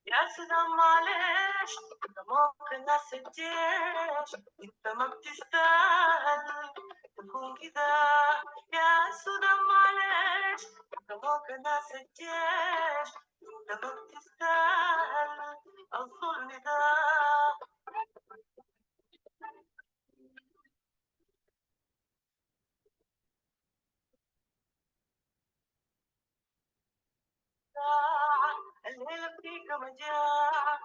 يا سلام معلش انت ممكن ما تديش انت ما بتستاهل تكون كده يا سلام معلش انت ممكن ما تديش انت ما بتستاهل الظلم ده الليلة فيك مجاعة.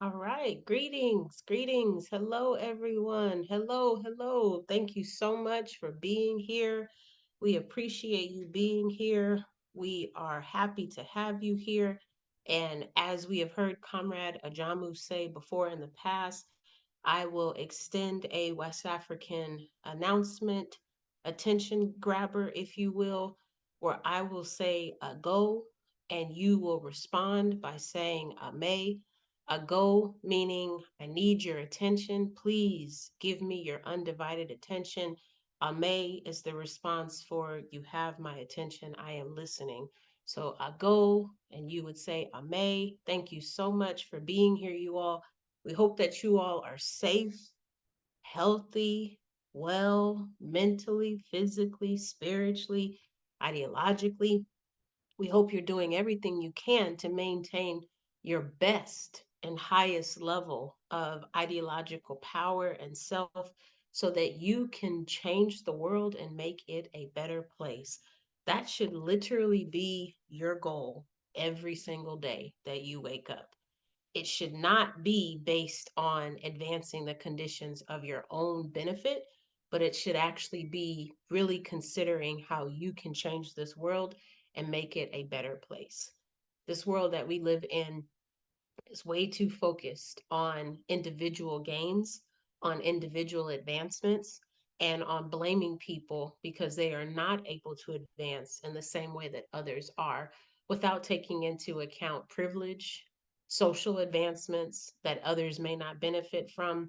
All right, greetings, greetings. Hello, everyone. Hello, hello. Thank you so much for being here. We appreciate you being here. We are happy to have you here. And as we have heard Comrade Ajamu say before in the past, I will extend a West African announcement, attention grabber, if you will, where I will say a go and you will respond by saying a may. A go meaning I need your attention. Please give me your undivided attention. A may is the response for you have my attention. I am listening. So a go and you would say a may. Thank you so much for being here, you all. We hope that you all are safe, healthy, well, mentally, physically, spiritually, ideologically. We hope you're doing everything you can to maintain your best and highest level of ideological power and self so that you can change the world and make it a better place. That should literally be your goal every single day that you wake up. It should not be based on advancing the conditions of your own benefit, but it should actually be really considering how you can change this world and make it a better place. This world that we live in is way too focused on individual gains, on individual advancements, and on blaming people because they are not able to advance in the same way that others are without taking into account privilege, social advancements that others may not benefit from,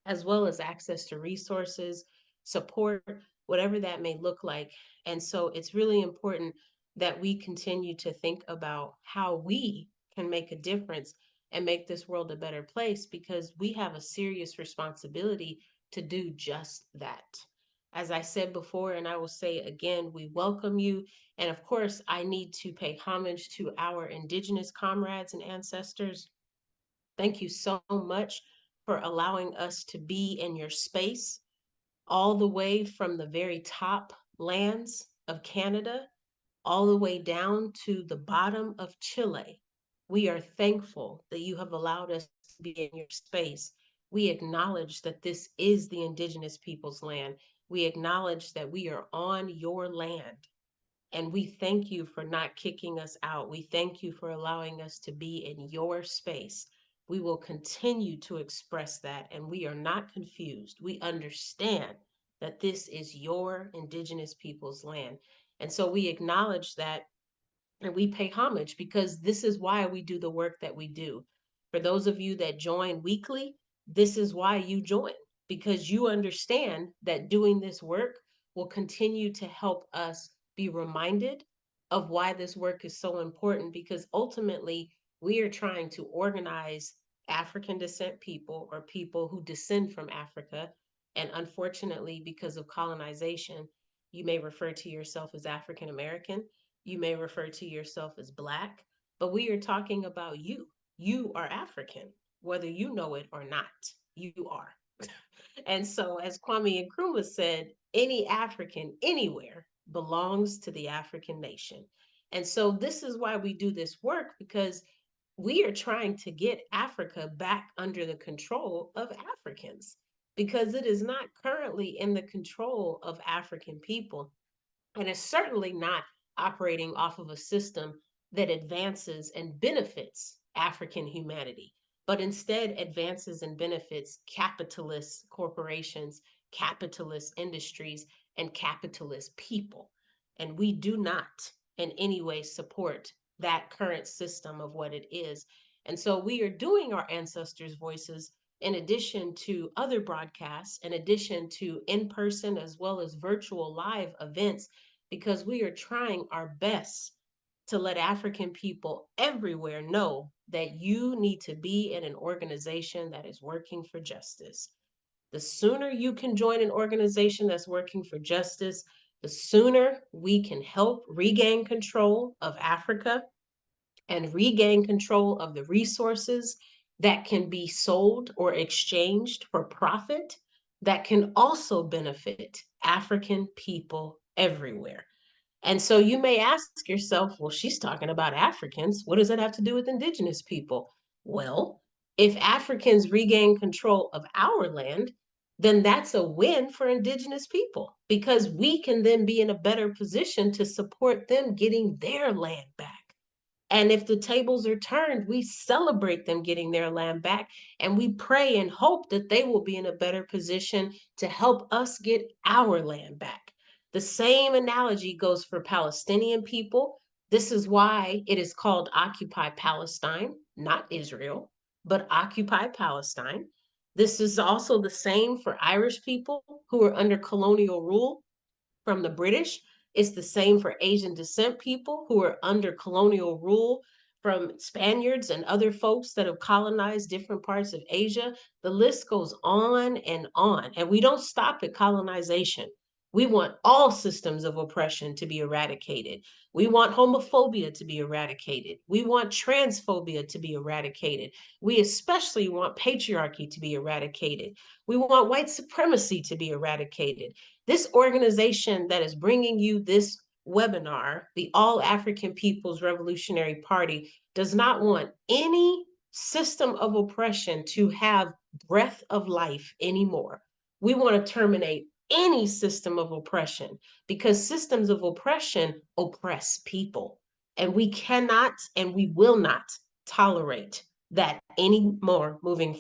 as well as access to resources, support, whatever that may look like. And so it's really important that we continue to think about how we can make a difference and make this world a better place because we have a serious responsibility to do just that. As I said before, and I will say again, we welcome you. And of course, I need to pay homage to our Indigenous comrades and ancestors. Thank you so much for allowing us to be in your space, all the way from the very top lands of Canada, all the way down to the bottom of Chile. We are thankful that you have allowed us to be in your space. We acknowledge that this is the Indigenous people's land. We acknowledge that we are on your land. And we thank you for not kicking us out. We thank you for allowing us to be in your space. We will continue to express that, and we are not confused. We understand that this is your Indigenous people's land. And so we acknowledge that and we pay homage because this is why we do the work that we do. For those of you that join weekly, this is why you join because you understand that doing this work will continue to help us be reminded of why this work is so important because ultimately we are trying to organize African descent people or people who descend from Africa. And unfortunately, because of colonization, you may refer to yourself as African American, you may refer to yourself as Black, but we are talking about you. You are African, whether you know it or not. You are. And so, as Kwame Nkrumah said, any African anywhere belongs to the African nation. And so, this is why we do this work because we are trying to get Africa back under the control of Africans because it is not currently in the control of African people. And it's certainly not operating off of a system that advances and benefits African humanity, but instead advances and benefits capitalist corporations, capitalist industries, and capitalist people. And we do not in any way support that current system of what it is. And so we are doing our ancestors' voices in addition to other broadcasts, in addition to in person as well as virtual live events, because we are trying our best to let African people everywhere know that you need to be in an organization that is working for justice. The sooner you can join an organization that's working for justice, the sooner we can help regain control of Africa and regain control of the resources that can be sold or exchanged for profit that can also benefit African people everywhere. And so you may ask yourself, well, she's talking about Africans. What does that have to do with indigenous people? Well, if Africans regain control of our land, then that's a win for indigenous people because we can then be in a better position to support them getting their land back. And if the tables are turned, we celebrate them getting their land back and we pray and hope that they will be in a better position to help us get our land back. The same analogy goes for Palestinian people. This is why it is called Occupy Palestine, not Israel, but Occupy Palestine. This is also the same for Irish people who are under colonial rule from the British. It's the same for Asian descent people who are under colonial rule from Spaniards and other folks that have colonized different parts of Asia. The list goes on and on. And we don't stop at colonization. We want all systems of oppression to be eradicated. We want homophobia to be eradicated. We want transphobia to be eradicated. We especially want patriarchy to be eradicated. We want white supremacy to be eradicated. This organization that is bringing you this webinar, the All African People's Revolutionary Party, does not want any system of oppression to have breath of life anymore. We want to terminate any system of oppression because systems of oppression oppress people. And we cannot and we will not tolerate that anymore moving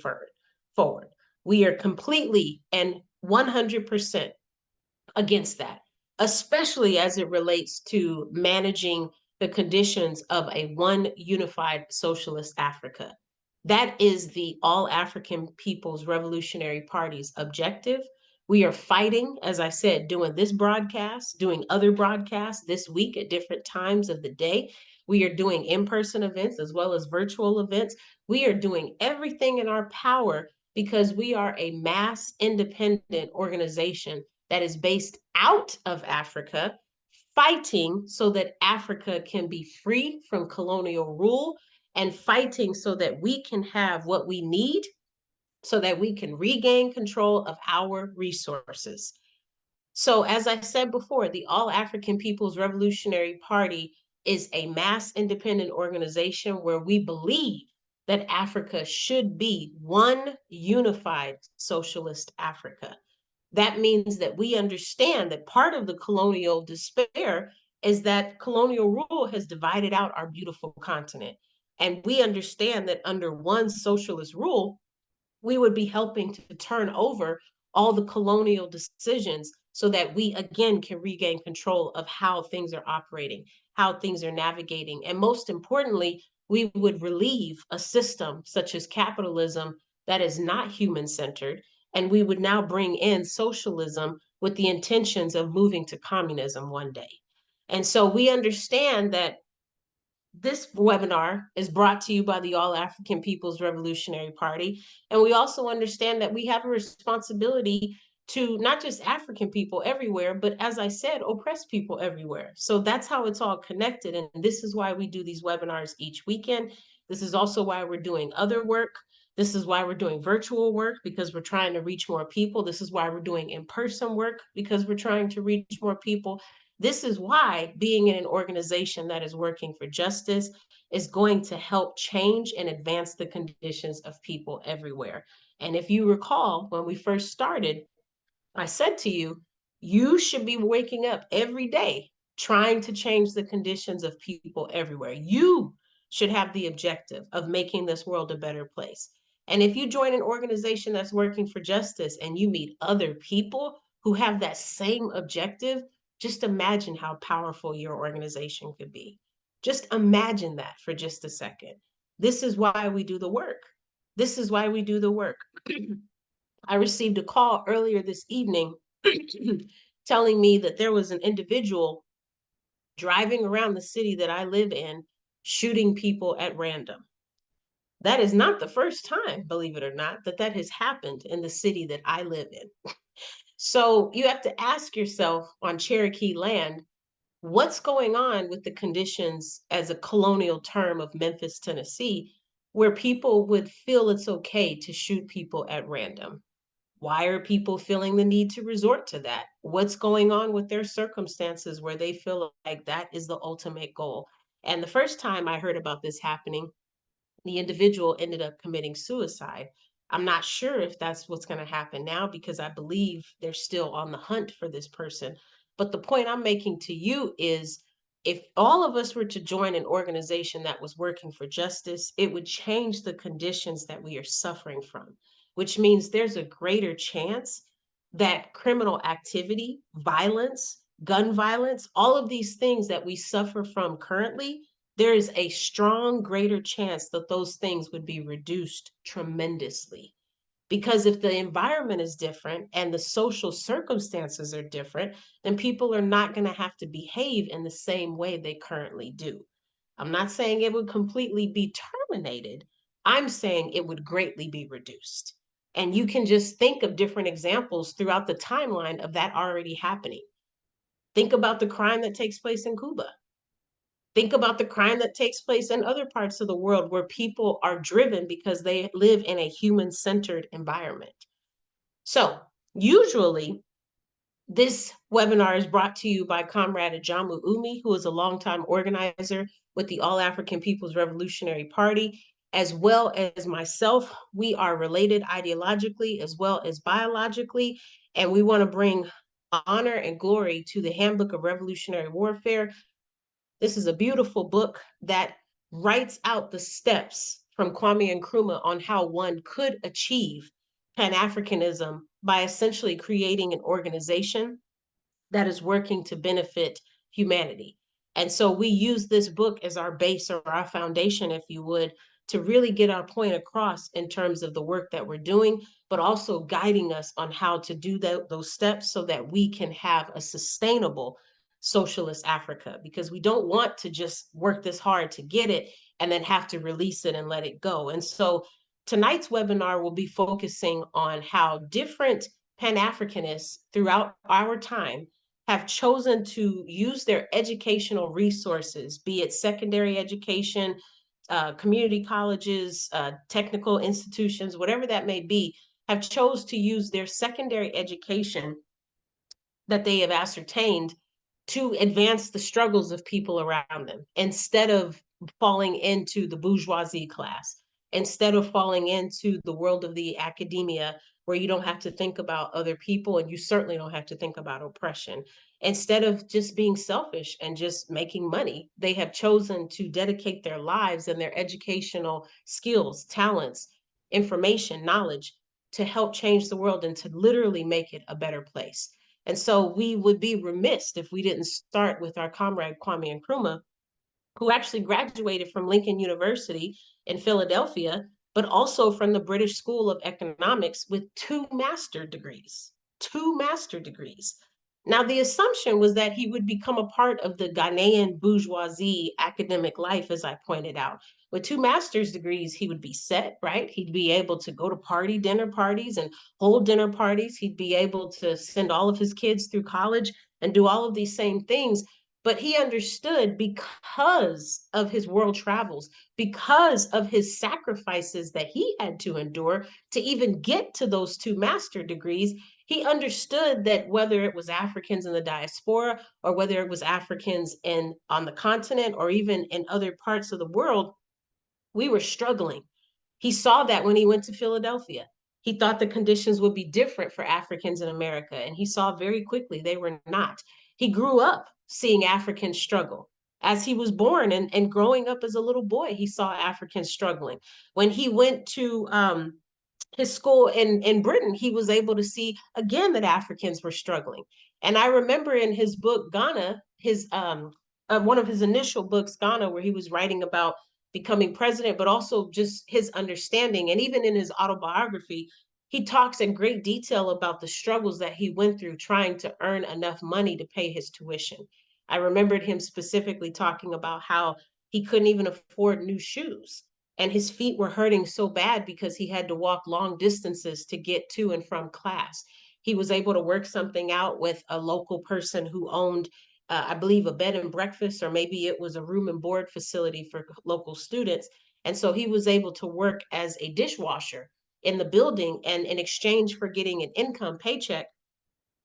forward. We are completely and 100% against that, especially as it relates to managing the conditions of a one unified socialist Africa. That is the All African People's Revolutionary Party's objective. We are fighting, as I said, doing this broadcast, doing other broadcasts this week at different times of the day. We are doing in person events as well as virtual events. We are doing everything in our power because we are a mass independent organization that is based out of Africa, fighting so that Africa can be free from colonial rule and fighting so that we can have what we need so that we can regain control of our resources. So, as I said before, the All African People's Revolutionary Party is a mass independent organization where we believe that Africa should be one unified socialist Africa. That means that we understand that part of the colonial despair is that colonial rule has divided out our beautiful continent. And we understand that under one socialist rule, we would be helping to turn over all the colonial decisions so that we again can regain control of how things are operating, how things are navigating. And most importantly, we would relieve a system such as capitalism that is not human centered. And we would now bring in socialism with the intentions of moving to communism one day. And so we understand that this webinar is brought to you by the All African People's Revolutionary Party. And we also understand that we have a responsibility to not just African people everywhere, but as I said, oppressed people everywhere. So that's how it's all connected. And this is why we do these webinars each weekend. This is also why we're doing other work. This is why we're doing virtual work because we're trying to reach more people. This is why we're doing in-person work because we're trying to reach more people. This is why being in an organization that is working for justice is going to help change and advance the conditions of people everywhere. And if you recall, when we first started, I said to you, you should be waking up every day trying to change the conditions of people everywhere. You should have the objective of making this world a better place. And if you join an organization that's working for justice and you meet other people who have that same objective, just imagine how powerful your organization could be. Just imagine that for just a second. This is why we do the work. This is why we do the work. I received a call earlier this evening telling me that there was an individual driving around the city that I live in, shooting people at random. That is not the first time, believe it or not, that that has happened in the city that I live in. So you have to ask yourself on Cherokee land, what's going on with the conditions as a colonial term of Memphis, Tennessee, where people would feel it's okay to shoot people at random? Why are people feeling the need to resort to that? What's going on with their circumstances where they feel like that is the ultimate goal? And the first time I heard about this happening, the individual ended up committing suicide. I'm not sure if that's what's going to happen now because I believe they're still on the hunt for this person. But the point I'm making to you is if all of us were to join an organization that was working for justice, it would change the conditions that we are suffering from, which means there's a greater chance that criminal activity, violence, gun violence, all of these things that we suffer from currently, there is a strong, greater chance that those things would be reduced tremendously. Because if the environment is different and the social circumstances are different, then people are not going to have to behave in the same way they currently do. I'm not saying it would completely be terminated. I'm saying it would greatly be reduced. And you can just think of different examples throughout the timeline of that already happening. Think about the crime that takes place in Cuba. Think about the crime that takes place in other parts of the world where people are driven because they live in a human centered environment. So, usually, this webinar is brought to you by Comrade Ajamu Umi, who is a longtime organizer with the All African People's Revolutionary Party, as well as myself. We are related ideologically as well as biologically, and we want to bring honor and glory to the Handbook of Revolutionary Warfare. This is a beautiful book that writes out the steps from Kwame Nkrumah on how one could achieve Pan Africanism by essentially creating an organization that is working to benefit humanity. And so we use this book as our base or our foundation, if you would, to really get our point across in terms of the work that we're doing, but also guiding us on how to do those steps so that we can have a sustainable socialist Africa, because we don't want to just work this hard to get it and then have to release it and let it go. And so tonight's webinar will be focusing on how different Pan-Africanists throughout our time have chosen to use their educational resources, be it secondary education, community colleges, technical institutions, whatever that may be, have chose to use their secondary education that they have ascertained to advance the struggles of people around them instead of falling into the bourgeoisie class, instead of falling into the world of the academia where you don't have to think about other people and you certainly don't have to think about oppression. Instead of just being selfish and just making money, they have chosen to dedicate their lives and their educational skills, talents, information, knowledge to help change the world and to literally make it a better place. And so we would be remiss if we didn't start with our comrade Kwame Nkrumah, who actually graduated from Lincoln University in Philadelphia, but also from the British School of Economics with two master degrees. Two master degrees. Now, the assumption was that he would become a part of the Ghanaian bourgeoisie academic life, as I pointed out. With two master's degrees, he would be set, right? He'd be able to go to dinner parties and hold dinner parties. He'd be able to send all of his kids through college and do all of these same things. But he understood, because of his world travels, because of his sacrifices that he had to endure to even get to those two master degrees, he understood that whether it was Africans in the diaspora or whether it was Africans on the continent or even in other parts of the world, we were struggling. He saw that when he went to Philadelphia. He thought the conditions would be different for Africans in America, and he saw very quickly they were not. He grew up seeing Africans struggle. As he was born and growing up as a little boy, he saw Africans struggling. When he went to his school in Britain, he was able to see again that Africans were struggling. And I remember in his book, Ghana, his one of his initial books, Ghana, where he was writing about becoming president, but also just his understanding. And even in his autobiography, he talks in great detail about the struggles that he went through trying to earn enough money to pay his tuition. I remembered him specifically talking about how he couldn't even afford new shoes. And his feet were hurting so bad because he had to walk long distances to get to and from class. He was able to work something out with a local person who owned I believe, a bed and breakfast, or maybe it was a room and board facility for local students. And so he was able to work as a dishwasher in the building. And in exchange for getting an income paycheck,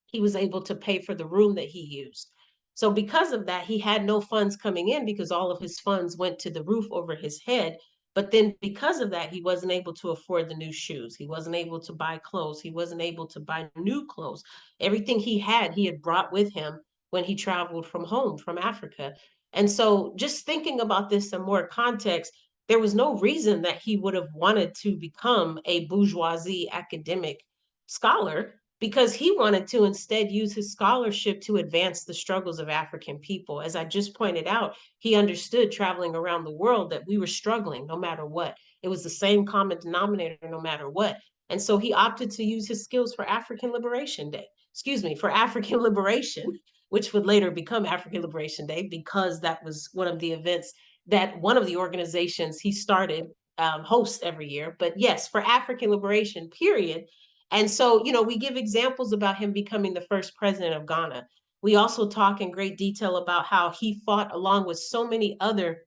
he was able to pay for the room that he used. So because of that, he had no funds coming in because all of his funds went to the roof over his head. But then because of that, he wasn't able to afford the new shoes. He wasn't able to buy clothes. He wasn't able to buy new clothes. Everything he had brought with him when he traveled from home, from Africa. And so just thinking about this in more context, there was no reason that he would have wanted to become a bourgeoisie academic scholar, because he wanted to instead use his scholarship to advance the struggles of African people. As I just pointed out, he understood traveling around the world that we were struggling no matter what. It was the same common denominator no matter what. And so he opted to use his skills for African Liberation Day, excuse me, for African liberation, which would later become African Liberation Day because that was one of the events that one of the organizations he started hosts every year. But yes, for African liberation, period. And so, we give examples about him becoming the first president of Ghana. We also talk in great detail about how he fought along with so many other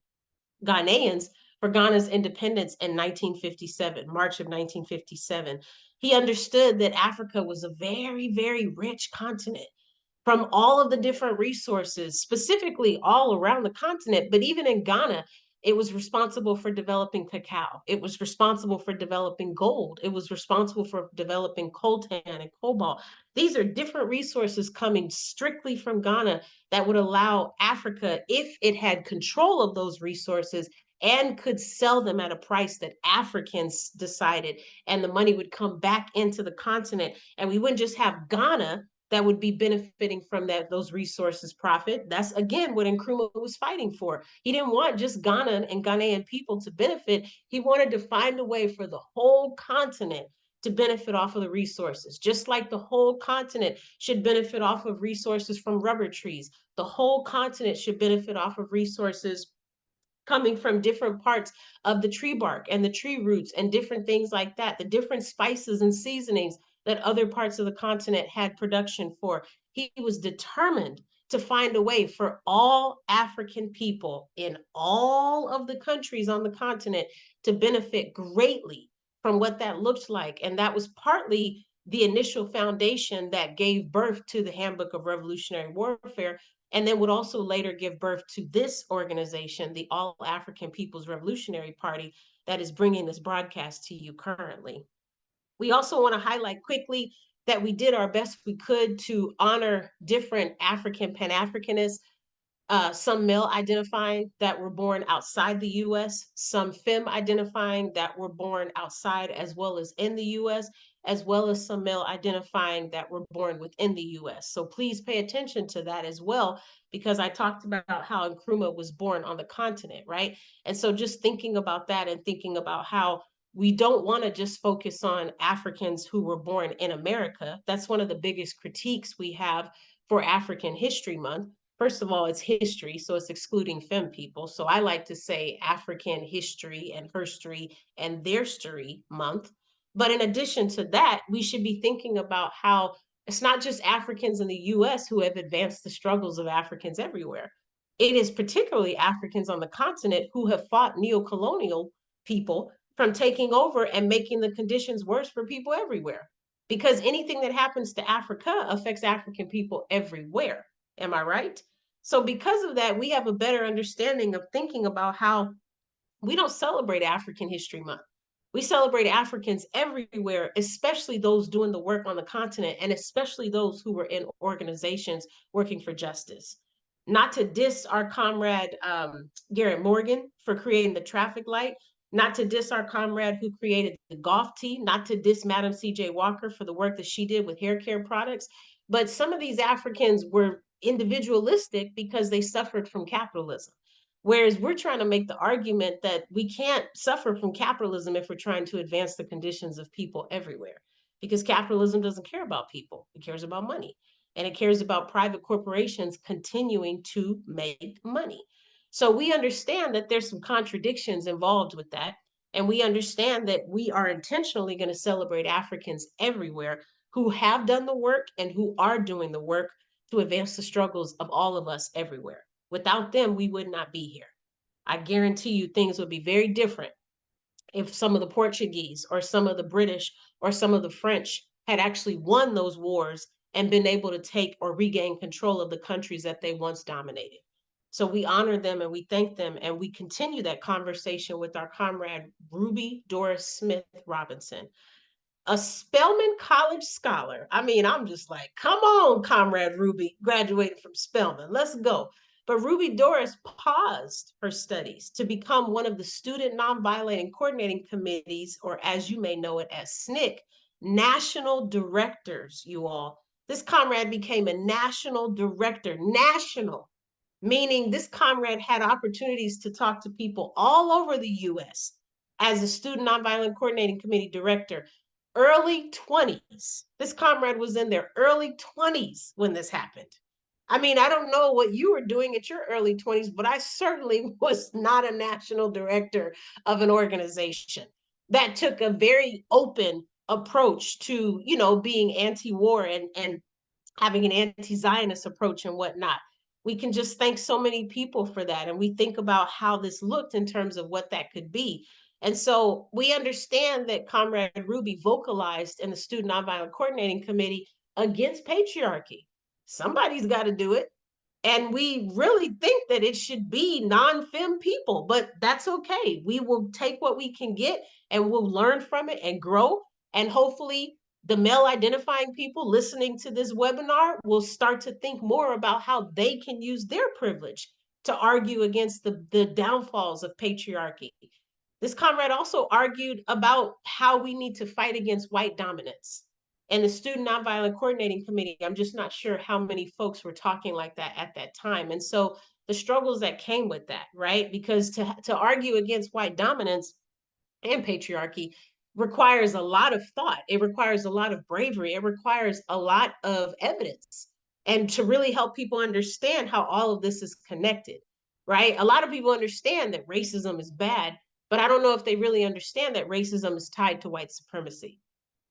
Ghanaians for Ghana's independence in 1957, March of 1957. He understood that Africa was a very, very rich continent from all of the different resources, specifically all around the continent, but even in Ghana, it was responsible for developing cacao. It was responsible for developing gold. It was responsible for developing coltan and cobalt. These are different resources coming strictly from Ghana that would allow Africa, if it had control of those resources and could sell them at a price that Africans decided, and the money would come back into the continent. And we wouldn't just have Ghana that would be benefiting from those resources profit. That's again what Nkrumah was fighting for. He didn't want just Ghana and Ghanaian people to benefit. He wanted to find a way for the whole continent to benefit off of the resources, just like the whole continent should benefit off of resources from rubber trees. The whole continent should benefit off of resources coming from different parts of the tree bark and the tree roots and different things like that, the different spices and seasonings that other parts of the continent had production for. He was determined to find a way for all African people in all of the countries on the continent to benefit greatly from what that looked like. And that was partly the initial foundation that gave birth to the Handbook of Revolutionary Warfare, and then would also later give birth to this organization, the All African People's Revolutionary Party, that is bringing this broadcast to you currently. We also want to highlight quickly that we did our best we could to honor different African Pan-Africanists, some male identifying that were born outside the US, some femme identifying that were born outside as well as in the US, as well as some male identifying that were born within the US. So please pay attention to that as well, because I talked about how Nkrumah was born on the continent, right? And so just thinking about that and thinking about how we don't want to just focus on Africans who were born in America. That's one of the biggest critiques we have for African History Month. First of all, it's history, so it's excluding femme people. So I like to say African History and Herstory and their story month. But in addition to that, we should be thinking about how it's not just Africans in the US who have advanced the struggles of Africans everywhere. It is particularly Africans on the continent who have fought neo-colonial people from taking over and making the conditions worse for people everywhere. Because anything that happens to Africa affects African people everywhere. Am I right? So because of that, we have a better understanding of thinking about how we don't celebrate African History Month. We celebrate Africans everywhere, especially those doing the work on the continent, and especially those who were in organizations working for justice. Not to diss our comrade Garrett Morgan for creating the traffic light, not to diss our comrade who created the golf tee, not to diss Madam C.J. Walker for the work that she did with hair care products, but some of these Africans were individualistic because they suffered from capitalism. Whereas we're trying to make the argument that we can't suffer from capitalism if we're trying to advance the conditions of people everywhere. Because capitalism doesn't care about people, it cares about money. And it cares about private corporations continuing to make money. So we understand that there's some contradictions involved with that. And we understand that we are intentionally going to celebrate Africans everywhere who have done the work and who are doing the work to advance the struggles of all of us everywhere. Without them, we would not be here. I guarantee you things would be very different if some of the Portuguese or some of the British or some of the French had actually won those wars and been able to take or regain control of the countries that they once dominated. So we honor them and we thank them, and we continue that conversation with our comrade Ruby Doris Smith Robinson, a Spelman College scholar. I mean, I'm just like, come on, Comrade Ruby, graduated from Spelman. Let's go. But Ruby Doris paused her studies to become one of the Student Nonviolent and Coordinating Committees, or as you may know it as SNCC, national directors, you all. This comrade became a national director, national, meaning this comrade had opportunities to talk to people all over the US as a Student Nonviolent Coordinating Committee director. Early 20s. This comrade was in their early 20s when this happened. I mean, I don't know what you were doing at your early 20s, but I certainly was not a national director of an organization that took a very open approach to, being anti-war and having an anti-Zionist approach and whatnot. We can just thank so many people for that. And we think about how this looked in terms of what that could be. And so we understand that Comrade Ruby vocalized in the Student Nonviolent Coordinating Committee against patriarchy. Somebody's got to do it. And we really think that it should be non-fem people, but that's okay. We will take what we can get and we'll learn from it and grow. And hopefully the male identifying people listening to this webinar will start to think more about how they can use their privilege to argue against the downfalls of patriarchy. This comrade also argued about how we need to fight against white dominance. And the Student Nonviolent Coordinating Committee, I'm just not sure how many folks were talking like that at that time. And so the struggles that came with that, right? Because to argue against white dominance and patriarchy requires a lot of thought. It requires a lot of bravery. It requires a lot of evidence. And to really help people understand how all of this is connected, right? A lot of people understand that racism is bad, but I don't know if they really understand that racism is tied to white supremacy.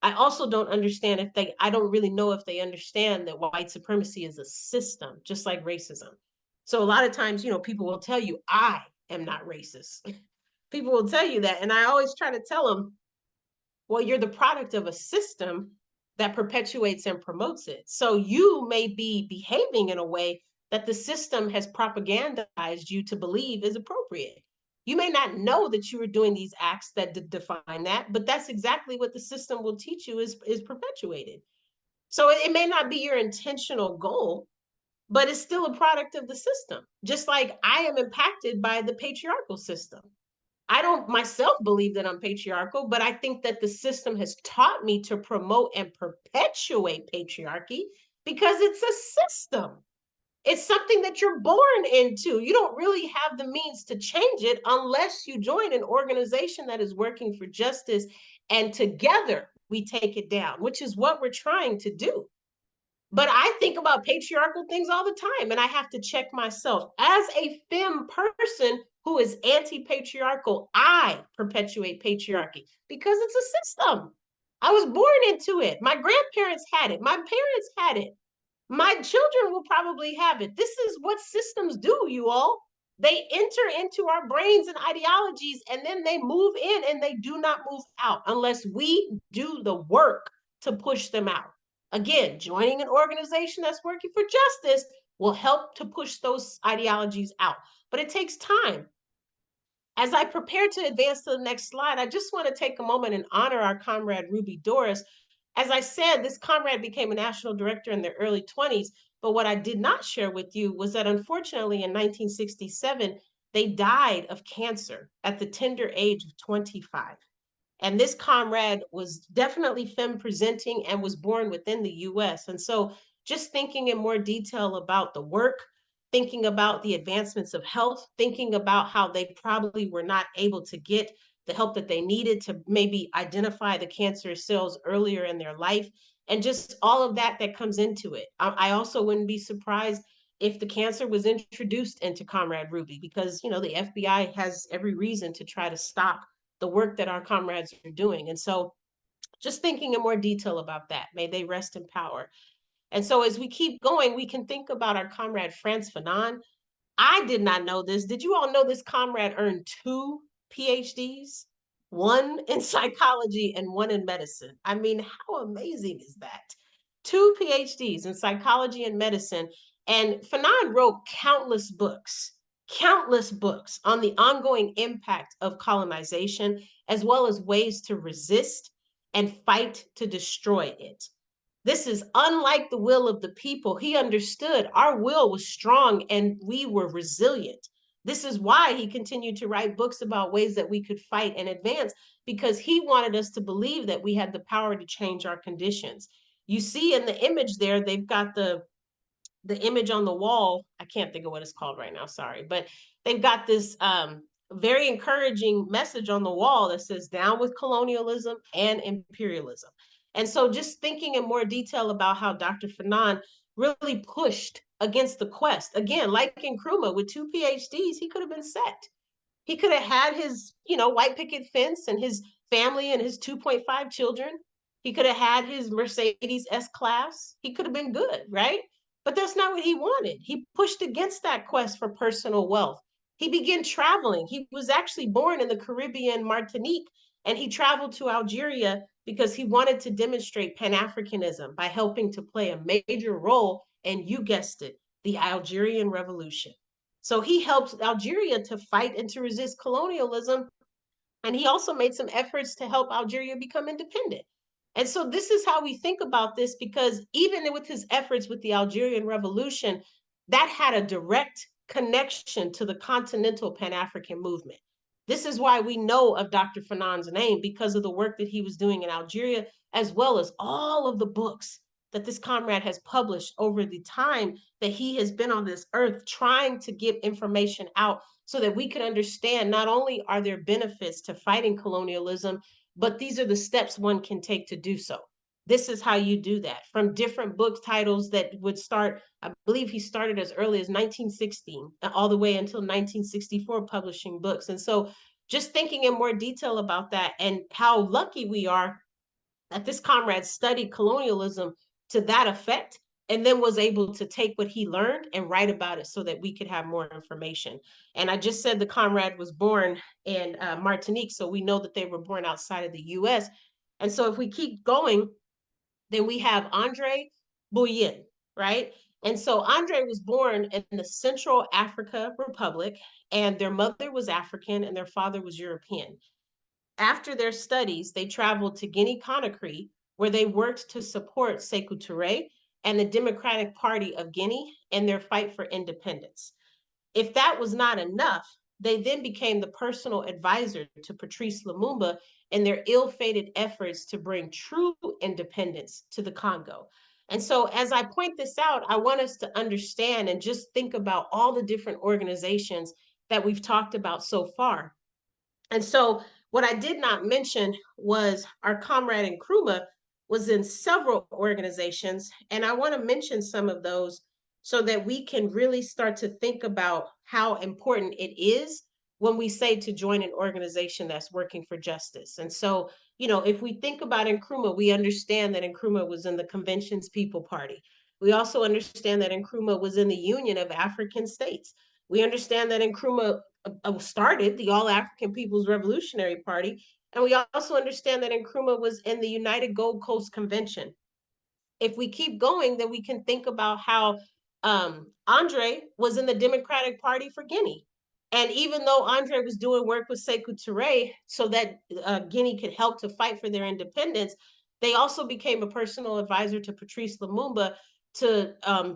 I also don't understand I don't really know if they understand that white supremacy is a system, just like racism. So a lot of times, people will tell you, I am not racist. People will tell you that. And I always try to tell them, well, you're the product of a system that perpetuates and promotes it. So you may be behaving in a way that the system has propagandized you to believe is appropriate. You may not know that you were doing these acts that define that, but that's exactly what the system will teach you is perpetuated. So it may not be your intentional goal, but it's still a product of the system. Just like I am impacted by the patriarchal system. I don't myself believe that I'm patriarchal, but I think that the system has taught me to promote and perpetuate patriarchy because it's a system. It's something that you're born into. You don't really have the means to change it unless you join an organization that is working for justice, and together we take it down, which is what we're trying to do. But I think about patriarchal things all the time, and I have to check myself. As a femme person who is anti-patriarchal, I perpetuate patriarchy because it's a system. I was born into it. My grandparents had it. My parents had it. My children will probably have it. This is what systems do, you all. They enter into our brains and ideologies, and then they move in and they do not move out unless we do the work to push them out. Again, joining an organization that's working for justice will help to push those ideologies out, but it takes time. As I prepare to advance to the next slide, I just want to take a moment and honor our comrade Ruby Doris. As I said, this comrade became a national director in their early 20s, but what I did not share with you was that unfortunately in 1967, they died of cancer at the tender age of 25. And this comrade was definitely femme presenting and was born within the US. And so just thinking in more detail about the work, thinking about the advancements of health, thinking about how they probably were not able to get the help that they needed to maybe identify the cancerous cells earlier in their life, and just all of that that comes into it. I also wouldn't be surprised if the cancer was introduced into Comrade Ruby, because the FBI has every reason to try to stop the work that our comrades are doing. And so just thinking in more detail about that, may they rest in power. And so as we keep going, we can think about our comrade Frantz Fanon. I did not know this. Did you all know this comrade earned two PhDs? One in psychology and one in medicine. I mean, how amazing is that? Two PhDs in psychology and medicine. And Fanon wrote countless books on the ongoing impact of colonization, as well as ways to resist and fight to destroy it. This is unlike the will of the people. He understood our will was strong and we were resilient. This is why he continued to write books about ways that we could fight and advance, because he wanted us to believe that we had the power to change our conditions. You see in the image there, they've got the image on the wall. I can't think of what it's called right now, sorry, but they've got this very encouraging message on the wall that says down with colonialism and imperialism. And so just thinking in more detail about how Dr. Fanon really pushed against the quest. Again, like Nkrumah, with two PhDs, he could have been set. He could have had his, white picket fence and his family and his 2.5 children. He could have had his Mercedes S-Class. He could have been good, right? But that's not what he wanted. He pushed against that quest for personal wealth. He began traveling. He was actually born in the Caribbean, Martinique, and he traveled to Algeria because he wanted to demonstrate Pan-Africanism by helping to play a major role, and you guessed it, the Algerian Revolution. So he helped Algeria to fight and to resist colonialism. And he also made some efforts to help Algeria become independent. And so this is how we think about this, because even with his efforts with the Algerian Revolution, that had a direct connection to the continental Pan-African movement. This is why we know of Dr. Fanon's name, because of the work that he was doing in Algeria, as well as all of the books that this comrade has published over the time that he has been on this earth, trying to get information out so that we can understand not only are there benefits to fighting colonialism, but these are the steps one can take to do so. This is how you do that, from different book titles that would start. I believe he started as early as 1916 all the way until 1964 publishing books. And so just thinking in more detail about that, and how lucky we are that this comrade studied colonialism to that effect, and then was able to take what he learned and write about it so that we could have more information. And I just said the comrade was born in Martinique, so we know that they were born outside of the US. And so if we keep going, then we have Andre Bouyin, right? And so Andre was born in the Central Africa Republic, and their mother was African and their father was European. After their studies, they traveled to Guinea-Conakry, where they worked to support Sekou Touré and the Democratic Party of Guinea in their fight for independence. If that was not enough, they then became the personal advisor to Patrice Lumumba in their ill-fated efforts to bring true independence to the Congo. And so as I point this out, I want us to understand and just think about all the different organizations that we've talked about so far. And so what I did not mention was our comrade Nkrumah was in several organizations, and I want to mention some of those so that we can really start to think about how important it is when we say to join an organization that's working for justice. And so, if we think about Nkrumah, we understand that Nkrumah was in the Convention's People Party. We also understand that Nkrumah was in the Union of African States. We understand that Nkrumah started the All African People's Revolutionary Party. And we also understand that Nkrumah was in the United Gold Coast Convention. If we keep going, then we can think about how Andre was in the Democratic Party for Guinea. And even though Andre was doing work with Sekou Touré so that Guinea could help to fight for their independence, they also became a personal advisor to Patrice Lumumba to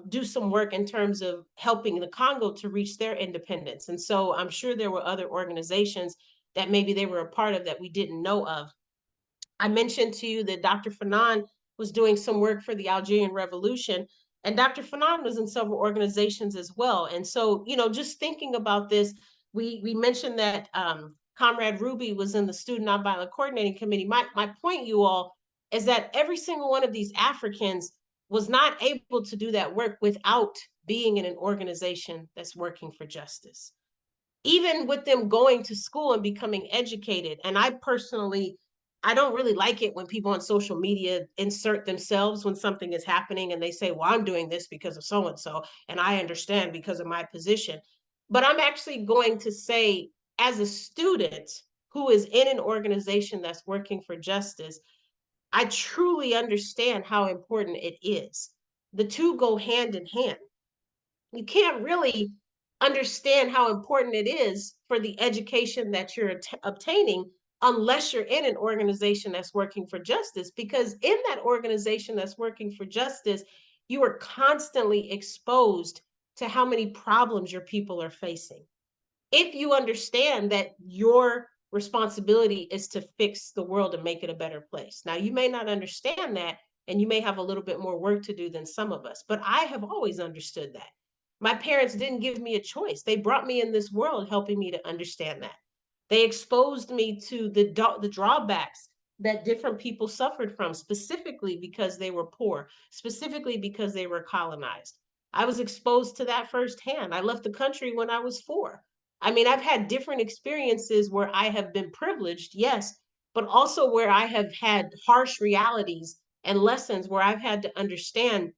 do some work in terms of helping the Congo to reach their independence. And so I'm sure there were other organizations that maybe they were a part of that we didn't know of. I mentioned to you that Dr. Fanon was doing some work for the Algerian Revolution. And Dr. Fanon was in several organizations as well. And so, just thinking about this, we mentioned that Comrade Ruby was in the Student Nonviolent Coordinating Committee. My point, you all, is that every single one of these Africans was not able to do that work without being in an organization that's working for justice. Even with them going to school and becoming educated. And I don't really like it when people on social media insert themselves when something is happening and they say, well, I'm doing this because of so and so, and I understand because of my position. But I'm actually going to say, as a student who is in an organization that's working for justice, I truly understand how important it is. The two go hand in hand. You can't really understand how important it is for the education that you're obtaining unless you're in an organization that's working for justice, because in that organization that's working for justice, you are constantly exposed to how many problems your people are facing. If you understand that your responsibility is to fix the world and make it a better place. Now, you may not understand that, and you may have a little bit more work to do than some of us, but I have always understood that. My parents didn't give me a choice. They brought me in this world helping me to understand that. They exposed me to the drawbacks that different people suffered from, specifically because they were poor, specifically because they were colonized. I was exposed to that firsthand. I left the country when I was 4. I mean, I've had different experiences where I have been privileged, yes, but also where I have had harsh realities and lessons where I've had to understand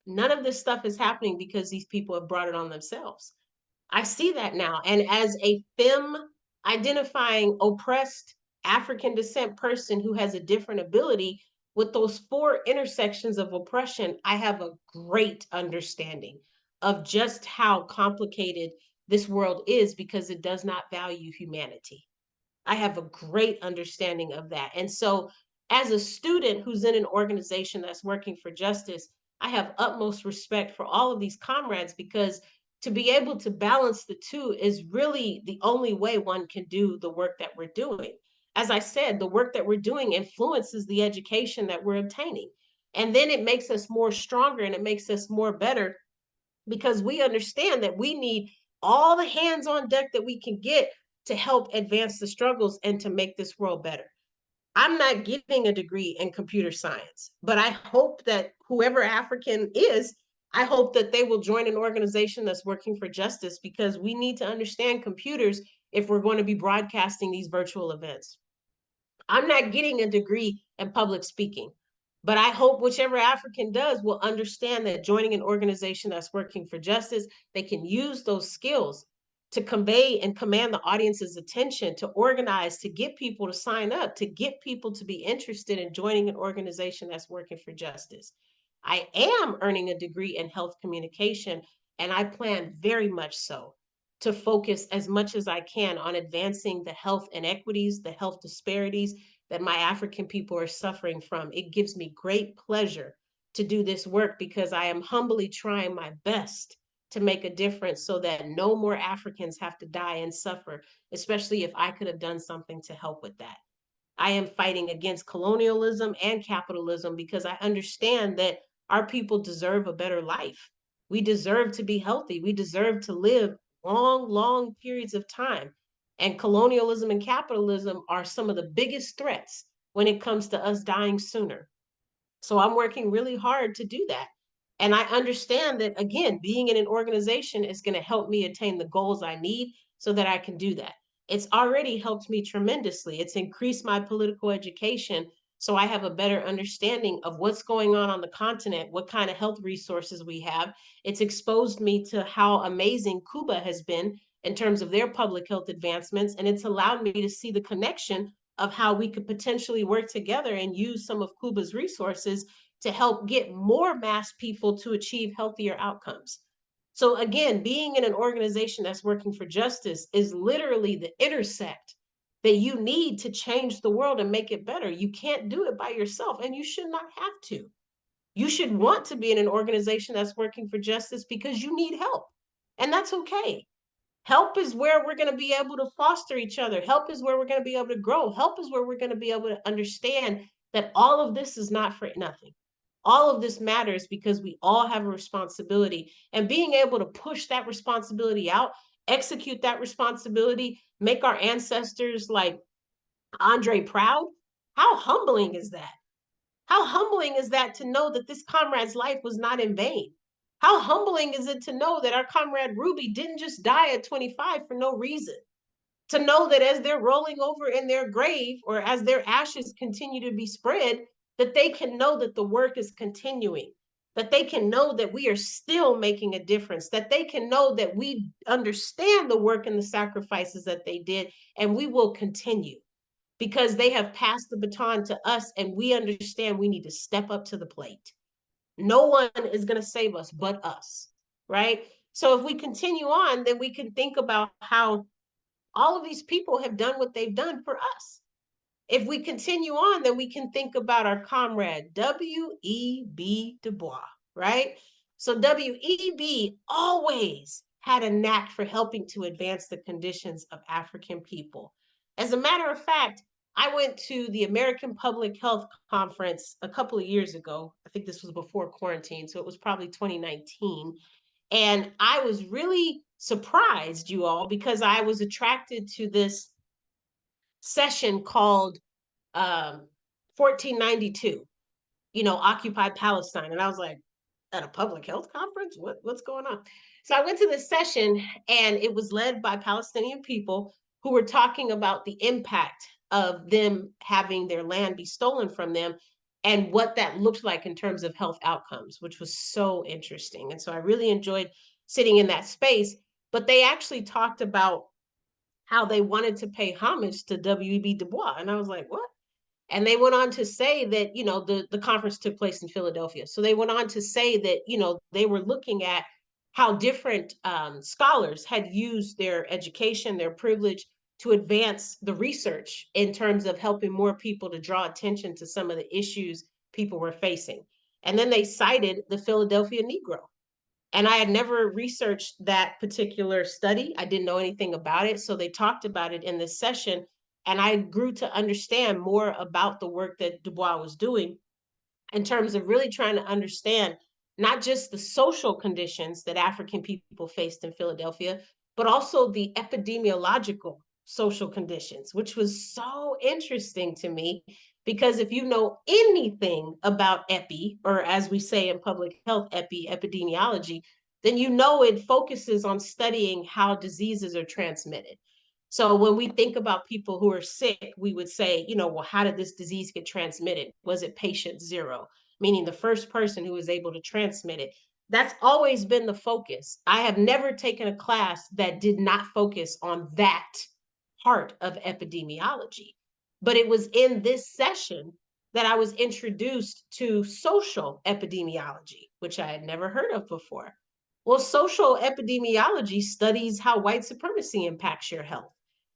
none of this stuff is happening because these people have brought it on themselves. I see that now. And as a femme identifying oppressed African descent person who has a different ability, with those 4 intersections of oppression, I have a great understanding of just how complicated this world is because it does not value humanity. I have a great understanding of that. And so, as a student who's in an organization that's working for justice, I have utmost respect for all of these comrades because to be able to balance the two is really the only way one can do the work that we're doing. As I said, the work that we're doing influences the education that we're obtaining. And then it makes us more stronger and it makes us more better because we understand that we need all the hands on deck that we can get to help advance the struggles and to make this world better. I'm not getting a degree in computer science, but I hope that whoever African is, I hope that they will join an organization that's working for justice because we need to understand computers if we're going to be broadcasting these virtual events. I'm not getting a degree in public speaking, but I hope whichever African does will understand that joining an organization that's working for justice, they can use those skills to convey and command the audience's attention, to organize, to get people to sign up, to get people to be interested in joining an organization that's working for justice. I am earning a degree in health communication, and I plan very much so to focus as much as I can on advancing the health inequities, the health disparities that my African people are suffering from. It gives me great pleasure to do this work because I am humbly trying my best to make a difference so that no more Africans have to die and suffer, especially if I could have done something to help with that. I am fighting against colonialism and capitalism because I understand that our people deserve a better life. We deserve to be healthy. We deserve to live long, long periods of time. And colonialism and capitalism are some of the biggest threats when it comes to us dying sooner. So I'm working really hard to do that. And I understand that, again, being in an organization is going to help me attain the goals I need so that I can do that. It's already helped me tremendously. It's increased my political education so I have a better understanding of what's going on the continent, what kind of health resources we have. It's exposed me to how amazing Cuba has been in terms of their public health advancements. And it's allowed me to see the connection of how we could potentially work together and use some of Cuba's resources to help get more mass people to achieve healthier outcomes. So again, being in an organization that's working for justice is literally the intersect that you need to change the world and make it better. You can't do it by yourself, and you should not have to. You should want to be in an organization that's working for justice because you need help, and that's okay. Help is where we're going to be able to foster each other. Help is where we're going to be able to grow. Help is where we're going to be able to understand that all of this is not for nothing. All of this matters because we all have a responsibility, and being able to push that responsibility out, execute that responsibility, make our ancestors like Andre proud. How humbling is that? How humbling is that to know that this comrade's life was not in vain? How humbling is it to know that our comrade Ruby didn't just die at 25 for no reason? To know that as they're rolling over in their grave or as their ashes continue to be spread, that they can know that the work is continuing, that they can know that we are still making a difference, that they can know that we understand the work and the sacrifices that they did, and we will continue because they have passed the baton to us and we understand we need to step up to the plate. No one is going to save us but us, right? So if we continue on, then we can think about how all of these people have done what they've done for us. If we continue on, then we can think about our comrade W.E.B. Du Bois, right? So W.E.B. always had a knack for helping to advance the conditions of African people. As a matter of fact, I went to the American Public Health Conference a couple of years ago. I think this was before quarantine, so it was probably 2019. And I was really surprised, you all, because I was attracted to this session called 1492, Occupy Palestine. And I was like, at a public health conference? What's going on? So I went to this session and it was led by Palestinian people who were talking about the impact of them having their land be stolen from them and what that looked like in terms of health outcomes, which was so interesting. And so I really enjoyed sitting in that space. But they actually talked about how they wanted to pay homage to W.E.B. Du Bois. And I was like, what? And they went on to say that, the conference took place in Philadelphia. So they went on to say that, they were looking at how different scholars had used their education, their privilege to advance the research in terms of helping more people to draw attention to some of the issues people were facing. And then they cited the Philadelphia Negro. And I had never researched that particular study. I didn't know anything about it. So they talked about it in this session. And I grew to understand more about the work that Du Bois was doing in terms of really trying to understand not just the social conditions that African people faced in Philadelphia, but also the epidemiological social conditions, which was so interesting to me. Because if you know anything about epi, or as we say in public health, epidemiology, then you know it focuses on studying how diseases are transmitted. So when we think about people who are sick, we would say, well, how did this disease get transmitted? Was it patient zero, meaning the first person who was able to transmit it? That's always been the focus. I have never taken a class that did not focus on that part of epidemiology. But it was in this session that I was introduced to social epidemiology, which I had never heard of before. Well, social epidemiology studies how white supremacy impacts your health.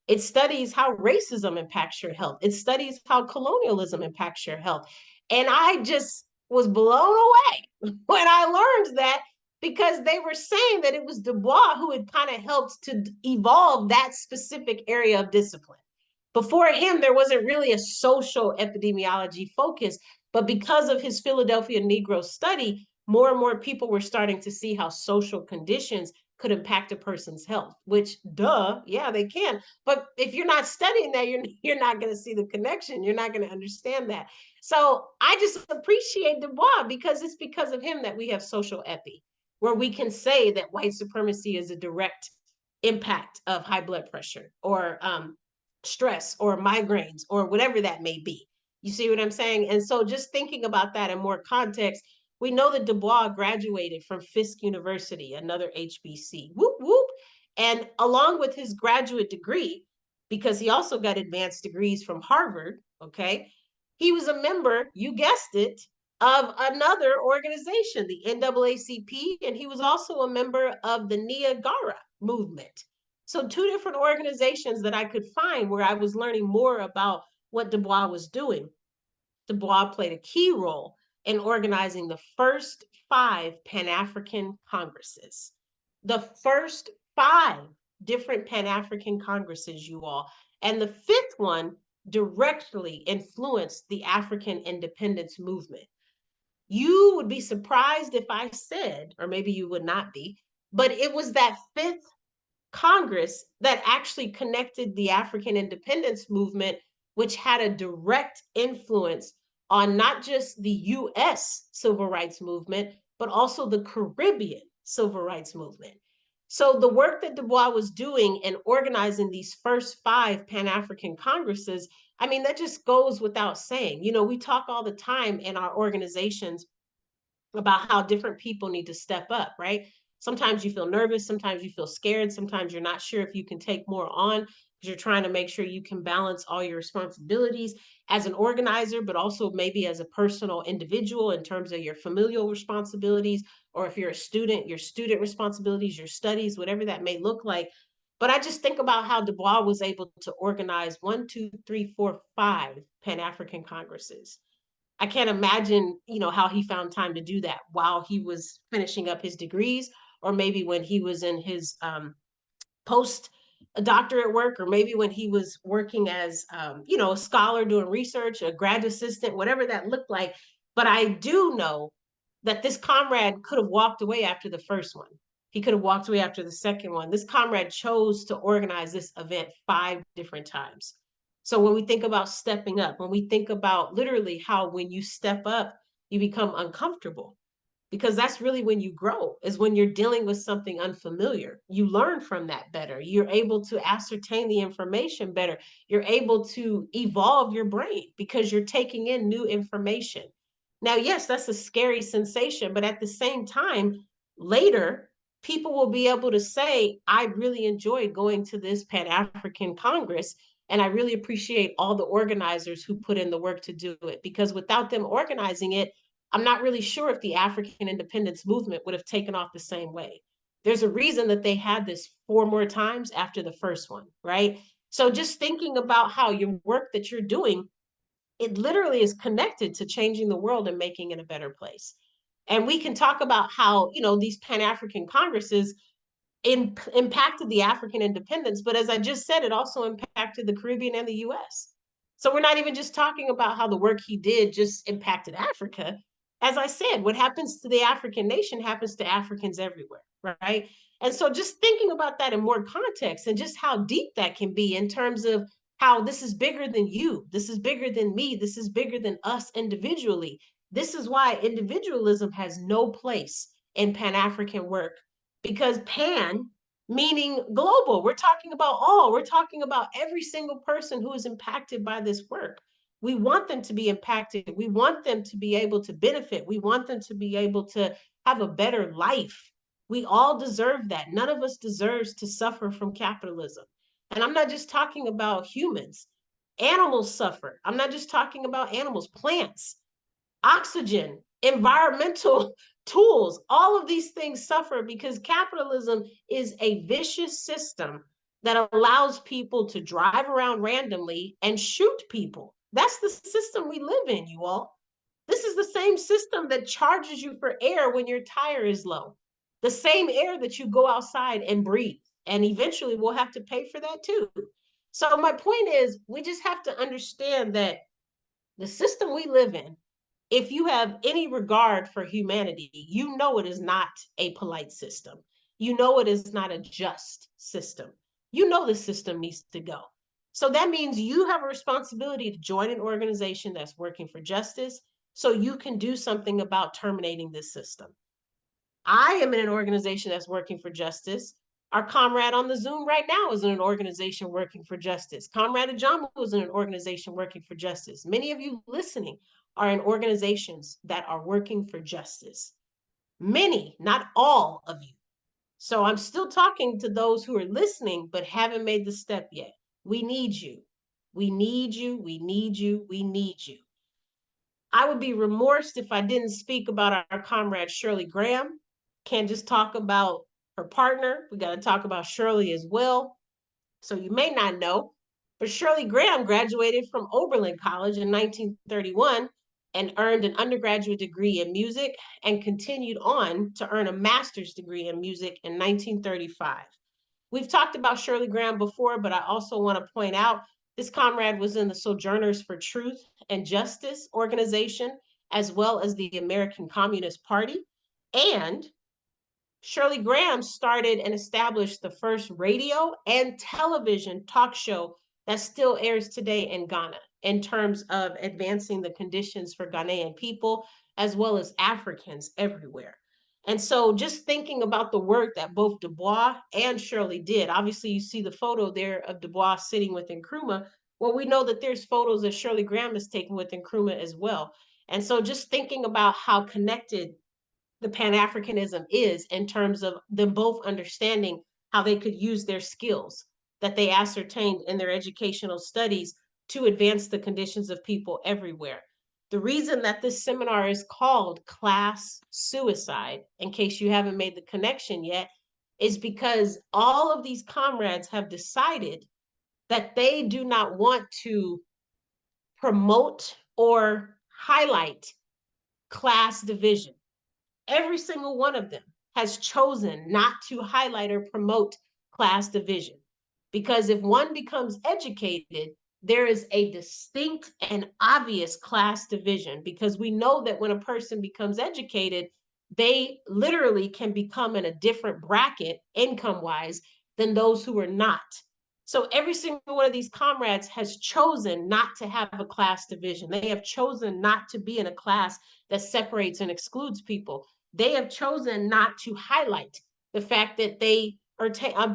It studies how racism impacts your health. It studies how colonialism impacts your health. And I just was blown away when I learned that, because they were saying that it was Du Bois who had kind of helped to evolve that specific area of discipline. Before him, there wasn't really a social epidemiology focus, but because of his Philadelphia Negro study, more and more people were starting to see how social conditions could impact a person's health, which, duh, yeah, they can. But if you're not studying that, you're not going to see the connection. You're not going to understand that. So I just appreciate Du Bois because it's because of him that we have social epi, where we can say that white supremacy is a direct impact of high blood pressure or stress or migraines or whatever that may be. You see what I'm saying? And so just thinking about that in more context, we know that Du Bois graduated from Fisk University, another HBC. Whoop, whoop. And along with his graduate degree, because he also got advanced degrees from Harvard, okay, he was a member, you guessed it, of another organization, the NAACP, and he was also a member of the Niagara movement. So two different organizations that I could find where I was learning more about what Du Bois was doing. Du Bois played a key role in organizing the first 5 Pan-African Congresses. The first 5 different Pan-African Congresses, you all. And the 5th one directly influenced the African independence movement. You would be surprised if I said, or maybe you would not be, but it was that fifth Congress that actually connected the African independence movement, which had a direct influence on not just the US civil rights movement, but also the Caribbean civil rights movement. So the work that Du Bois was doing and organizing these first five Pan African Congresses, I mean, that just goes without saying. You know, we talk all the time in our organizations about how different people need to step up, right? Sometimes you feel nervous, sometimes you feel scared, sometimes you're not sure if you can take more on because you're trying to make sure you can balance all your responsibilities as an organizer, but also maybe as a personal individual in terms of your familial responsibilities, or if you're a student, your student responsibilities, your studies, whatever that may look like. But I just think about how Du Bois was able to organize one, two, three, four, five Pan African Congresses. I can't imagine, you know, how he found time to do that while he was finishing up his degrees, or maybe when he was in his post doctorate work, or maybe when he was working as, you know, a scholar doing research, a grad assistant, whatever that looked like. But I do know that this comrade could have walked away after the first one. He could have walked away after the second one. This comrade chose to organize this event five different times. So when we think about stepping up, when we think about literally how when you step up, you become uncomfortable, because that's really when you grow, is when you're dealing with something unfamiliar. You learn from that better, you're able to ascertain the information better, you're able to evolve your brain because you're taking in new information. Now, yes, that's a scary sensation, but at the same time, later people will be able to say, I really enjoyed going to this Pan-African Congress, and I really appreciate all the organizers who put in the work to do it, because without them organizing it, I'm not really sure if the African independence movement would have taken off the same way. There's a reason that they had this four more times after the first one, right? So just thinking about how your work that you're doing, it literally is connected to changing the world and making it a better place. And we can talk about how, you know, these Pan-African Congresses impacted the African independence, but as I just said, it also impacted the Caribbean and the US. So we're not even just talking about how the work he did just impacted Africa. As I said, what happens to the African nation happens to Africans everywhere, right? And so just thinking about that in more context and just how deep that can be in terms of how this is bigger than you, this is bigger than me, this is bigger than us individually. This is why individualism has no place in Pan African work, because Pan, meaning global, we're talking about all, we're talking about every single person who is impacted by this work. We want them to be impacted. We want them to be able to benefit. We want them to be able to have a better life. We all deserve that. None of us deserves to suffer from capitalism. And I'm not just talking about humans. Animals suffer. I'm not just talking about animals, plants, oxygen, environmental tools, all of these things suffer because capitalism is a vicious system that allows people to drive around randomly and shoot people. That's the system we live in, you all. This is the same system that charges you for air when your tire is low, the same air that you go outside and breathe. And eventually we'll have to pay for that too. So, my point is, we just have to understand that the system we live in, if you have any regard for humanity, you know it is not a polite system. You know it is not a just system. You know the system needs to go. So that means you have a responsibility to join an organization that's working for justice so you can do something about terminating this system. I am in an organization that's working for justice. Our comrade on the Zoom right now is in an organization working for justice. Comrade Ajamu is in an organization working for justice. Many of you listening are in organizations that are working for justice. Many, not all of you. So I'm still talking to those who are listening but haven't made the step yet. We need you. We need you. We need you. We need you. I would be remorse if I didn't speak about our comrade Shirley Graham. Can't just talk about her partner. We got to talk about Shirley as well. So you may not know, but Shirley Graham graduated from Oberlin College in 1931 and earned an undergraduate degree in music and continued on to earn a master's degree in music in 1935. We've talked about Shirley Graham before, but I also want to point out this comrade was in the Sojourners for Truth and Justice organization as well as the American Communist Party. And Shirley Graham started and established the first radio and television talk show that still airs today in Ghana in terms of advancing the conditions for Ghanaian people as well as Africans everywhere. And so just thinking about the work that both Du Bois and Shirley did, obviously you see the photo there of Du Bois sitting with Nkrumah. Well, we know that there's photos that Shirley Graham is taken with Nkrumah as well. And so just thinking about how connected the Pan-Africanism is in terms of them both understanding how they could use their skills that they ascertained in their educational studies to advance the conditions of people everywhere. The reason that this seminar is called Class Suicide, in case you haven't made the connection yet, is because all of these comrades have decided that they do not want to promote or highlight class division. Every single one of them has chosen not to highlight or promote class division. Because if one becomes educated, there is a distinct and obvious class division, because we know that when a person becomes educated, they literally can become in a different bracket income wise than those who are not. So every single one of these comrades has chosen not to have a class division. They have chosen not to be in a class that separates and excludes people. They have chosen not to highlight the fact that they are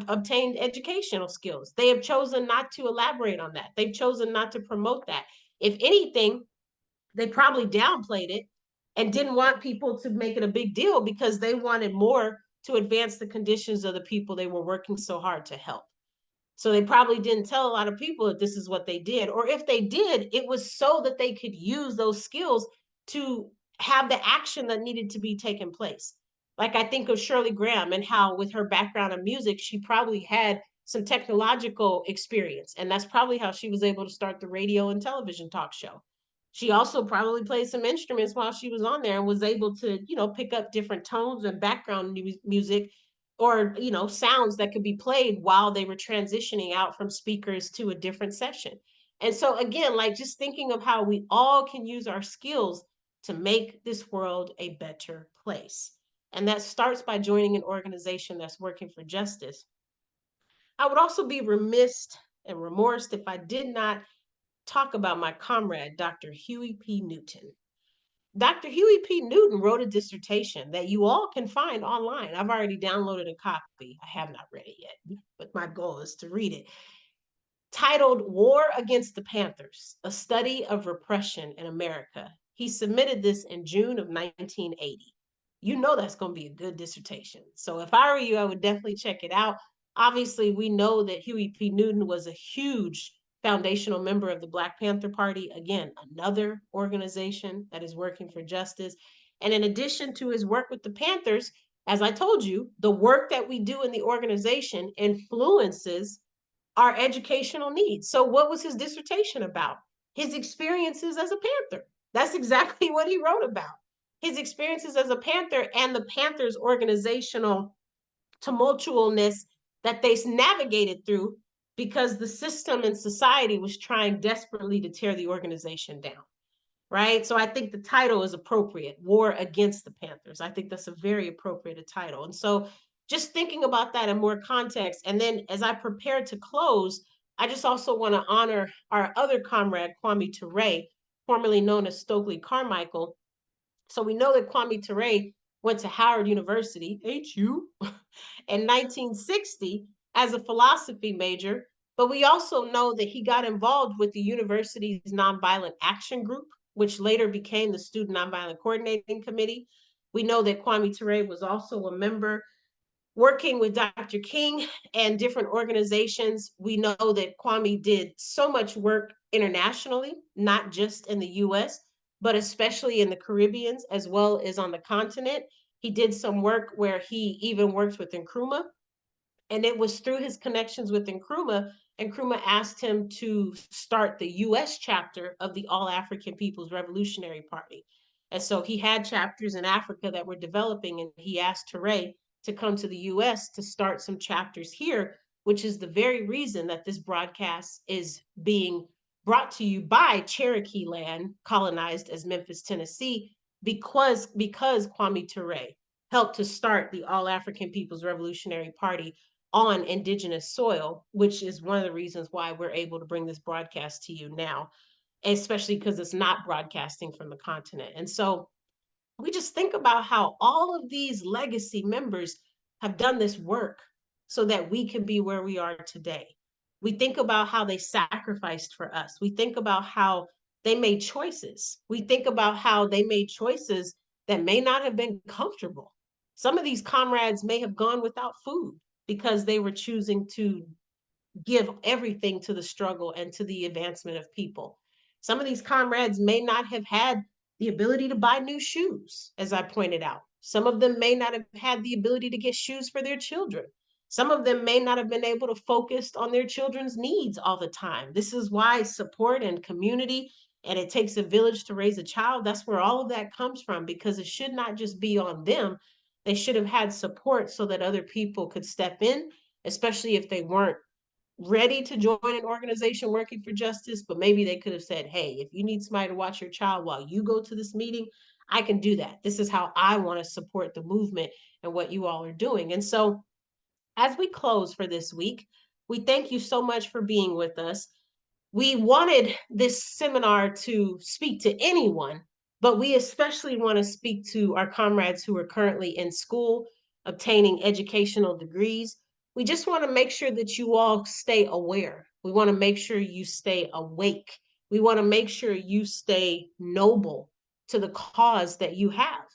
obtained educational skills. They have chosen not to elaborate on that. They've chosen not to promote that. If anything, they probably downplayed it and didn't want people to make it a big deal because they wanted more to advance the conditions of the people they were working so hard to help. So they probably didn't tell a lot of people that this is what they did. Or if they did, it was so that they could use those skills to have the action that needed to be taken place. Like I think of Shirley Graham and how, with her background in music, she probably had some technological experience. And that's probably how she was able to start the radio and television talk show. She also probably played some instruments while she was on there and was able to, pick up different tones and background music, or sounds that could be played while they were transitioning out from speakers to a different session. And so again, like just thinking of how we all can use our skills to make this world a better place. And that starts by joining an organization that's working for justice. I would also be remiss and remorse if I did not talk about my comrade, Dr. Huey P. Newton. Dr. Huey P. Newton wrote a dissertation that you all can find online. I've already downloaded a copy. I have not read it yet, but my goal is to read it. Titled War Against the Panthers, A Study of Repression in America. He submitted this in June of 1980. You know that's going to be a good dissertation. So if I were you, I would definitely check it out. Obviously, we know that Huey P. Newton was a huge foundational member of the Black Panther Party. Again, another organization that is working for justice. And in addition to his work with the Panthers, as I told you, the work that we do in the organization influences our educational needs. So what was his dissertation about? His experiences as a Panther. That's exactly what he wrote about. His experiences as a Panther and the Panthers' organizational tumultuousness that they navigated through because the system and society was trying desperately to tear the organization down. Right. So I think the title is appropriate. War Against the Panthers. I think that's a very appropriate title. And so just thinking about that in more context. And then as I prepare to close, I just also want to honor our other comrade, Kwame Ture, formerly known as Stokely Carmichael. So we know that Kwame Ture went to Howard University, HU, in 1960 as a philosophy major. But we also know that he got involved with the university's Nonviolent Action Group, which later became the Student Nonviolent Coordinating Committee. We know that Kwame Ture was also a member working with Dr. King and different organizations. We know that Kwame did so much work internationally, not just in the US, but especially in the Caribbean as well as on the continent. He did some work where he even worked with Nkrumah, and it was through his connections with Nkrumah. Nkrumah asked him to start the US chapter of the All African People's Revolutionary Party. And so he had chapters in Africa that were developing, and he asked Ture to come to the US to start some chapters here, which is the very reason that this broadcast is being brought to you by Cherokee land, colonized as Memphis, Tennessee, because Kwame Ture helped to start the All African People's Revolutionary Party on indigenous soil, which is one of the reasons why we're able to bring this broadcast to you now, especially because it's not broadcasting from the continent. And so we just think about how all of these legacy members have done this work so that we can be where we are today. We think about how they sacrificed for us. We think about how they made choices. We think about how they made choices that may not have been comfortable. Some of these comrades may have gone without food because they were choosing to give everything to the struggle and to the advancement of people. Some of these comrades may not have had the ability to buy new shoes, as I pointed out. Some of them may not have had the ability to get shoes for their children. Some of them may not have been able to focus on their children's needs all the time. This is why support and community, and it takes a village to raise a child, that's where all of that comes from, because it should not just be on them. They should have had support so that other people could step in, especially if they weren't ready to join an organization working for justice, but maybe they could have said, hey, if you need somebody to watch your child while you go to this meeting, I can do that. This is how I want to support the movement and what you all are doing. And so as we close for this week, we thank you so much for being with us. We wanted this seminar to speak to anyone, but we especially want to speak to our comrades who are currently in school, obtaining educational degrees. We just want to make sure that you all stay aware. We want to make sure you stay awake. We want to make sure you stay noble to the cause that you have.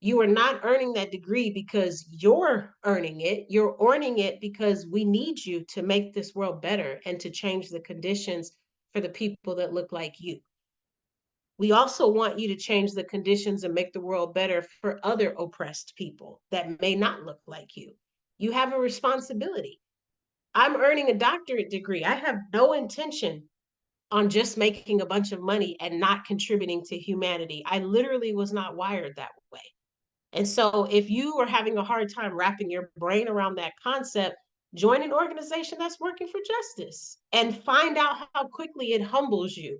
You are not earning that degree because you're earning it. You're earning it because we need you to make this world better and to change the conditions for the people that look like you. We also want you to change the conditions and make the world better for other oppressed people that may not look like you. You have a responsibility. I'm earning a doctorate degree. I have no intention on just making a bunch of money and not contributing to humanity. I literally was not wired that way. And so if you are having a hard time wrapping your brain around that concept, join an organization that's working for justice and find out how quickly it humbles you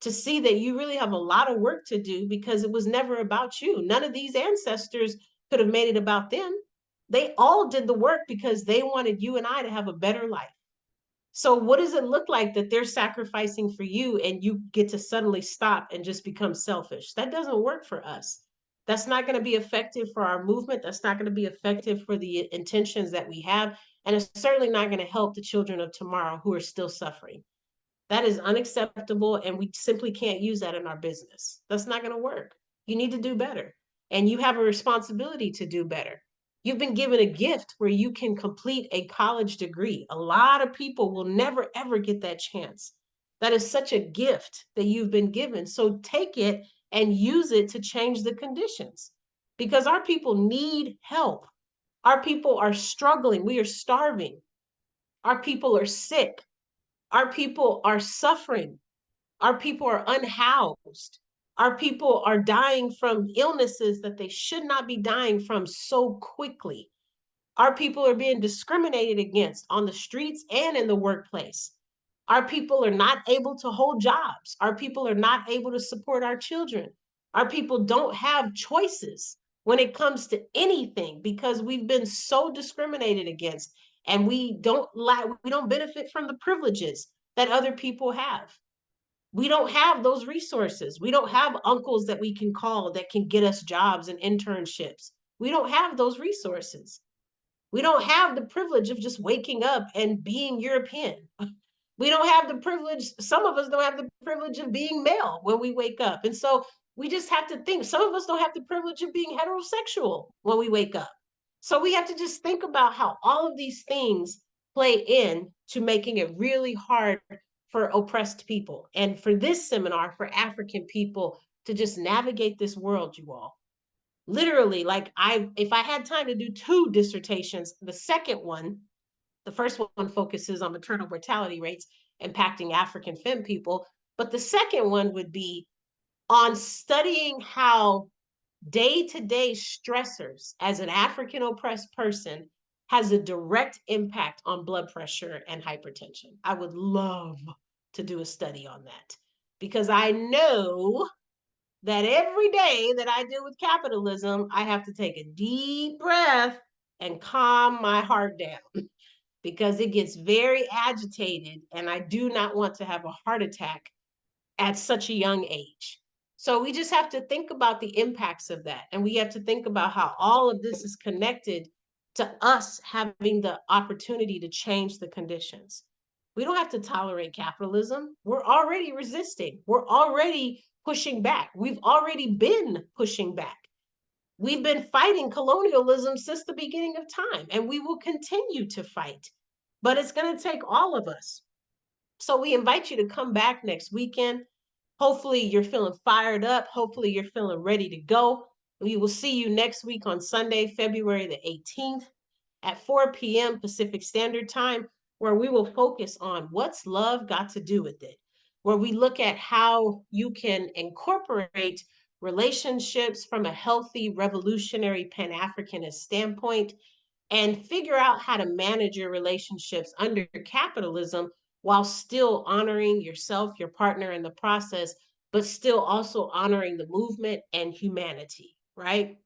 to see that you really have a lot of work to do because it was never about you. None of these ancestors could have made it about them. They all did the work because they wanted you and I to have a better life. So what does it look like that they're sacrificing for you and you get to suddenly stop and just become selfish? That doesn't work for us. That's not going to be effective for our movement. That's not going to be effective for the intentions that we have. And it's certainly not going to help the children of tomorrow who are still suffering. That is unacceptable, and we simply can't use that in our business. That's not going to work. You need to do better, and you have a responsibility to do better. You've been given a gift where you can complete a college degree. A lot of people will never, ever get that chance. That is such a gift that you've been given. So take it and use it to change the conditions because our people need help. Our people are struggling. We are starving. Our people are sick. Our people are suffering. Our people are unhoused. Our people are dying from illnesses that they should not be dying from so quickly. Our people are being discriminated against on the streets and in the workplace. Our people are not able to hold jobs. Our people are not able to support our children. Our people don't have choices when it comes to anything because we've been so discriminated against and we don't benefit from the privileges that other people have. We don't have those resources. We don't have uncles that we can call that can get us jobs and internships. We don't have those resources. We don't have the privilege of just waking up and being European. We don't have the privilege, some of us don't have the privilege of being male when we wake up. And so we just have to think, some of us don't have the privilege of being heterosexual when we wake up. So we have to just think about how all of these things play in to making it really hard for oppressed people. And for this seminar, for African people to just navigate this world, you all. Literally, like if I had time to do two dissertations, the second one, the first one focuses on maternal mortality rates impacting African femme people, but the second one would be on studying how day-to-day stressors as an African oppressed person has a direct impact on blood pressure and hypertension. I would love to do a study on that, because I know that every day that I deal with capitalism, I have to take a deep breath and calm my heart down because it gets very agitated, and I do not want to have a heart attack at such a young age. So we just have to think about the impacts of that. And we have to think about how all of this is connected to us having the opportunity to change the conditions. We don't have to tolerate capitalism. We're already resisting. We're already pushing back. We've already been pushing back. We've been fighting colonialism since the beginning of time, and we will continue to fight. But it's going to take all of us. So we invite you to come back next weekend. Hopefully, you're feeling fired up. Hopefully, you're feeling ready to go. We will see you next week on Sunday, February the 18th at 4 p.m. Pacific Standard Time, where we will focus on what's love got to do with it, where we look at how you can incorporate relationships from a healthy, revolutionary, Pan Africanist standpoint and figure out how to manage your relationships under capitalism while still honoring yourself, your partner in the process, but still also honoring the movement and humanity, right?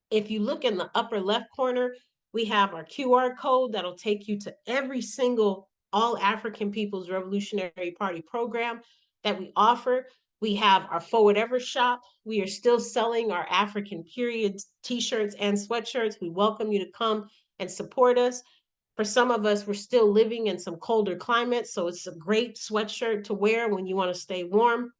If you look in the upper left corner, we have our QR code that'll take you to every single All African People's Revolutionary Party program that we offer. We have our Forward Ever shop. We are still selling our African period t-shirts and sweatshirts. We welcome you to come and support us. For some of us, we're still living in some colder climates, so it's a great sweatshirt to wear when you want to stay warm.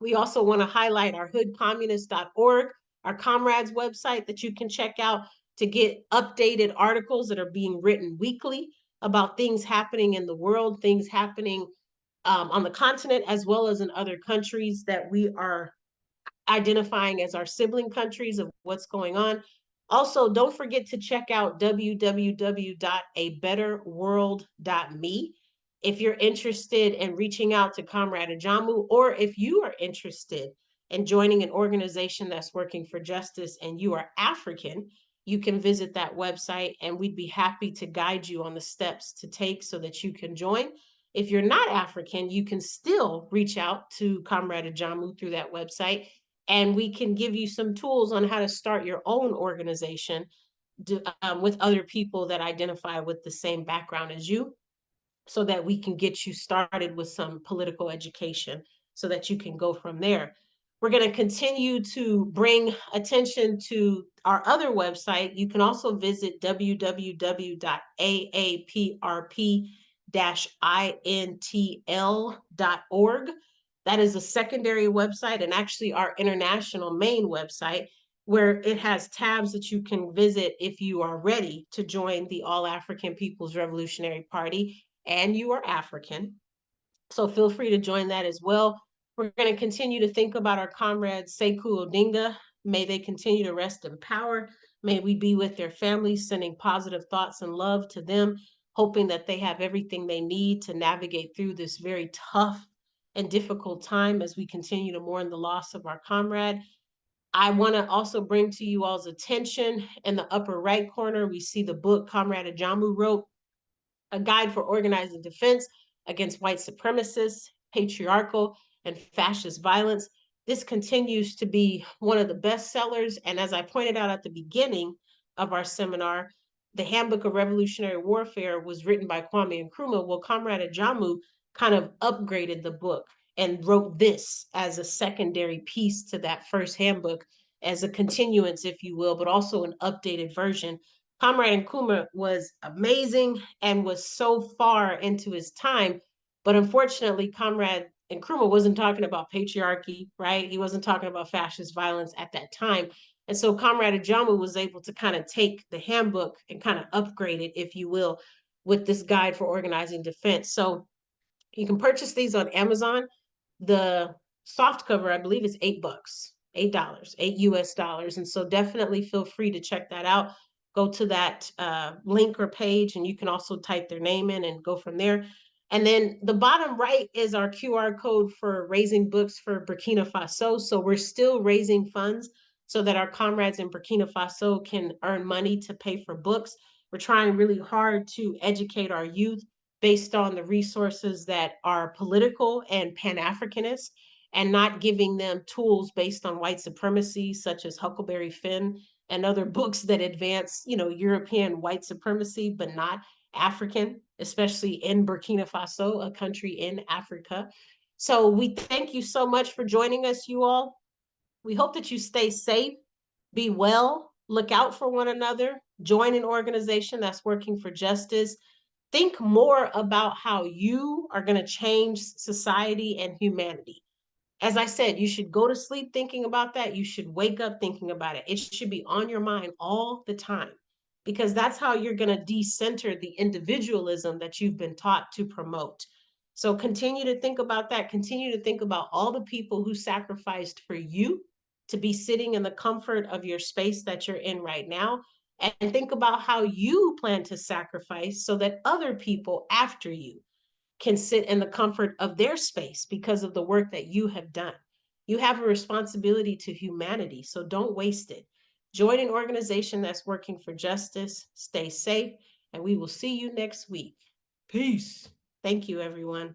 We also want to highlight our hoodcommunist.org, our comrades website that you can check out to get updated articles that are being written weekly about things happening in the world, things happening on the continent, as well as in other countries that we are identifying as our sibling countries of what's going on. Also, don't forget to check out www.abetterworld.me if you're interested in reaching out to Comrade Ajamu, or if you are interested in joining an organization that's working for justice and you are African, you can visit that website and we'd be happy to guide you on the steps to take so that you can join. If you're not African, you can still reach out to Comrade Ajamu through that website, and we can give you some tools on how to start your own organization with other people that identify with the same background as you, so that we can get you started with some political education so that you can go from there. We're going to continue to bring attention to our other website. You can also visit www.aapr-intl.org. That is a secondary website and actually our international main website, where it has tabs that you can visit if you are ready to join the All African People's Revolutionary Party and you are African. So feel free to join that as well. We're going to continue to think about our comrade Sekou Odinga. May they continue to rest in power. May we be with their families, sending positive thoughts and love to them, hoping that they have everything they need to navigate through this very tough and difficult time as we continue to mourn the loss of our comrade. I want to also bring to you all's attention in the upper right corner, we see the book Comrade Ajamu wrote, A Guide for Organizing Defense Against White Supremacists, Patriarchal, and Fascist Violence. This continues to be one of the best sellers. And as I pointed out at the beginning of our seminar, the Handbook of Revolutionary Warfare was written by Kwame Nkrumah. Well, Comrade Ajamu kind of upgraded the book and wrote this as a secondary piece to that first handbook, as a continuance, if you will, but also an updated version. Comrade Nkrumah was amazing and was so far into his time, but unfortunately, Comrade Nkrumah wasn't talking about patriarchy, right? He wasn't talking about fascist violence at that time. And so Comrade Ajamu was able to kind of take the handbook and kind of upgrade it, if you will, with this guide for organizing defense. So you can purchase these on Amazon. The soft cover, I believe, is $8, $8, $8 US. And so definitely feel free to check that out. Go to that link or page, and you can also type their name in and go from there. And then the bottom right is our QR code for raising books for Burkina Faso. So we're still raising funds so that our comrades in Burkina Faso can earn money to pay for books. We're trying really hard to educate our youth based on the resources that are political and Pan-Africanist, and not giving them tools based on white supremacy, such as Huckleberry Finn and other books that advance, European white supremacy, but not African, especially in Burkina Faso, a country in Africa. So we thank you so much for joining us, you all. We hope that you stay safe, be well, look out for one another, join an organization that's working for justice. Think more about how you are going to change society and humanity. As I said, you should go to sleep thinking about that. You should wake up thinking about it. It should be on your mind all the time, because that's how you're going to decenter the individualism that you've been taught to promote. So continue to think about that. Continue to think about all the people who sacrificed for you to be sitting in the comfort of your space that you're in right now. And think about how you plan to sacrifice so that other people after you can sit in the comfort of their space because of the work that you have done. You have a responsibility to humanity, so don't waste it. Join an organization that's working for justice. Stay safe, and we will see you next week. Peace. Thank you, everyone.